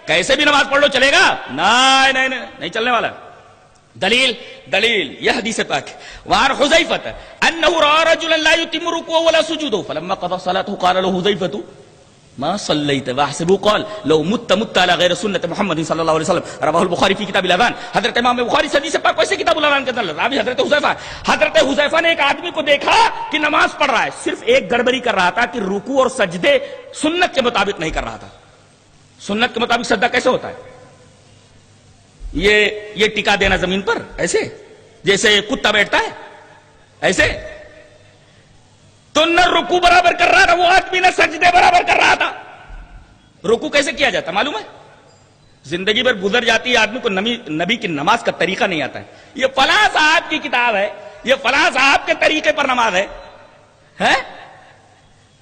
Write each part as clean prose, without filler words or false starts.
کیسے بھی نماز پڑھ لو چلے گا؟ نہیں چلنے والا. دلیل یہ حدیث پاک. وعن حذیفہ انه راى رجلا لا يتم ركوعه ولا سجوده فلما قضى صلاته قال له حذیفہ ما صلیت واحسبه قال لو مت على غیر سنت محمد صلی اللہ علیہ وسلم. رواہ البخاری فی کتاب الاذان. حضرت امام بخاری سے حدیث پاک ویسے کتاب الاذان کے اندر راوی حضرت حذیفہ نے ایک آدمی کو دیکھا کہ نماز پڑھ رہا ہے, صرف ایک گڑبڑی کر رہا تھا کہ رکوع اور سجدے سنت کے مطابق نہیں کر رہا تھا. سنت کے مطابق سجدہ کیسے ہوتا ہے؟ یہ ٹکا دینا زمین پر ایسے جیسے کتا بیٹھتا ہے ایسے. تو نہ رکوع برابر کر رہا تھا وہ آدمی, نہ سجدے برابر کر رہا تھا. رکوع کیسے کیا جاتا معلوم ہے؟ زندگی بھر گزر جاتی ہے, آدمی کو نبی کی نماز کا طریقہ نہیں آتا ہے. یہ فلاں صاحب کی کتاب ہے, یہ فلاں صاحب کے طریقے پر نماز ہے.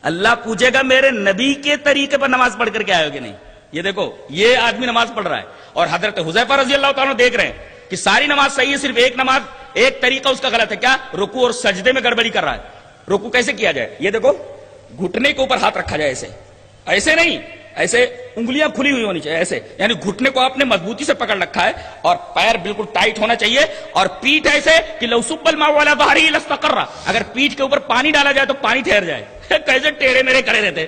اللہ پوچھے گا میرے نبی کے طریقے پر نماز پڑھ کر کے آئے ہو کہ نہیں. یہ دیکھو یہ آدمی نماز پڑھ رہا ہے اور حضرت حذیفہ رضی اللہ تعالیٰ دیکھ رہے ہیں کہ ساری نماز صحیح ہے, صرف ایک نماز ایک طریقہ اس کا غلط ہے. کیا؟ رکوع اور سجدے میں گڑبڑی کر رہا ہے. رکوع کیسے کیا جائے؟ یہ دیکھو گھٹنے کے اوپر ہاتھ رکھا جائے ایسے نہیں, ایسے انگلیاں کھلی ہوئی ہونی چاہیے ایسے, یعنی گھٹنے کو آپ نے مضبوطی سے پکڑ رکھا ہے اور پیر بالکل ٹائٹ ہونا چاہیے, اور پیٹھ ایسے کہ لو صب الماء علی ظہرہ لاستقر, اگر پیٹھ کے اوپر پانی ڈالا جائے تو پانی ٹھہر جائے. کیسے ٹیڑے میرے کھڑے رہتے.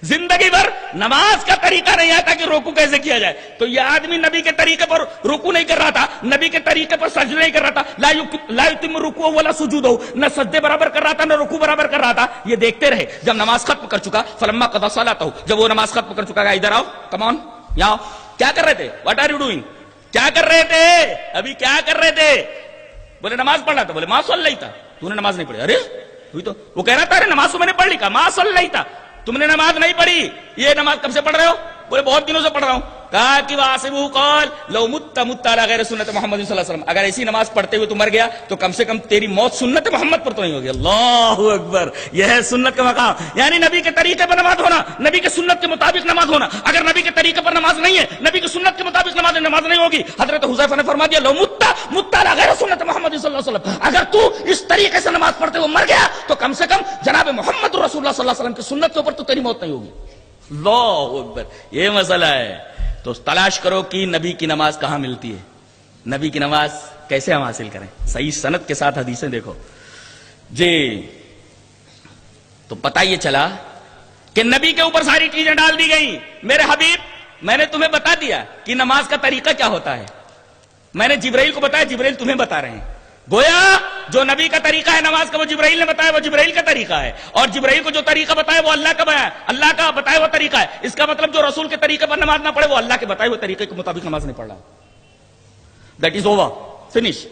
زندگی بھر نماز کا طریقہ نہیں آتا کہ رکوع کیسے کیا جائے. تو یہ آدمی نبی کے طریقے پر رکوع نہیں کر رہا تھا, نبی کے طریقے پر سجدہ نہیں کر رہا تھا. لا یتم رکوع ولا سجودہ, نہ سجدے برابر کر رہا تھا نہ رکوع برابر کر رہا تھا. یہ دیکھتے رہے. جب نماز ختم کر چکا فلما قضى صلاته, جب وہ نماز ختم کر چکا, ادھر آؤ, کم آن, یہاں کیا کر رہے تھے؟ What are you doing? کیا کر رہے تھے ابھی, کیا کر رہے تھے؟ بولے نماز پڑھ رہا تھا. بولے ما صلیت, تو نے نماز نہیں پڑھی. ارے تو وہ کہہ رہا تھا ارے نماز تو میں نے پڑھ لی. کہا ما صلیت, تم نے نماز نہیں پڑھی. یہ نماز کب سے پڑھ رہے ہو؟ بولے بہت دنوں سے پڑھ رہا ہوں. کہا کہ واسبو قال لو مت علی غیر سنت محمد صلی اللہ علیہ وسلم, اگر ایسی نماز پڑھتے ہوئے تو مر گیا تو کم سے کم تیری موت سنت محمد پر تو نہیں ہوگی. اللہ اکبر, یہ ہے سنت کا مقام, یعنی نبی کے طریقے پر نماز ہونا, نبی کے سنت کے مطابق نماز ہونا. اگر نبی کے طریقے پر نماز نہیں ہے, نبی کی سنت کے مطابق نماز نہیں ہوگی. حضرت حذیفہ نے فرما دیا لو مت علی غیر سنت محمد صلی اللہ علیہ وسلم, اگر تو اس طریقے سے نماز پڑھتے ہوئے مر گیا تو کم سے کم جناب محمد رسول اللہ صلی اللہ علیہ وسلم کی سنت کے اوپر تو تیری موت نہیں ہوگی. اللہ اکبر, یہ مسئلہ ہے. تو تلاش کرو کہ نبی کی نماز کہاں ملتی ہے, نبی کی نماز کیسے ہم حاصل کریں, صحیح سند کے ساتھ حدیثیں دیکھو جی. تو پتہ یہ چلا کہ نبی کے اوپر ساری چیزیں ڈال دی گئی. میرے حبیب, میں نے تمہیں بتا دیا کہ نماز کا طریقہ کیا ہوتا ہے. میں نے جبرائیل کو بتایا, جبرائیل تمہیں بتا رہے ہیں. گویا جو نبی کا طریقہ ہے نماز کا وہ جبرائیل نے بتایا, وہ جبرائیل کا طریقہ ہے, اور جبرائیل کو جو طریقہ بتایا وہ اللہ کا بیان, اللہ کا بتایا وہ طریقہ ہے. اس کا مطلب جو رسول کے طریقے پر نماز نہ پڑھے وہ اللہ کے بتائے ہوئے طریقے کے مطابق نماز نہیں پڑھ رہا. That is over, finish.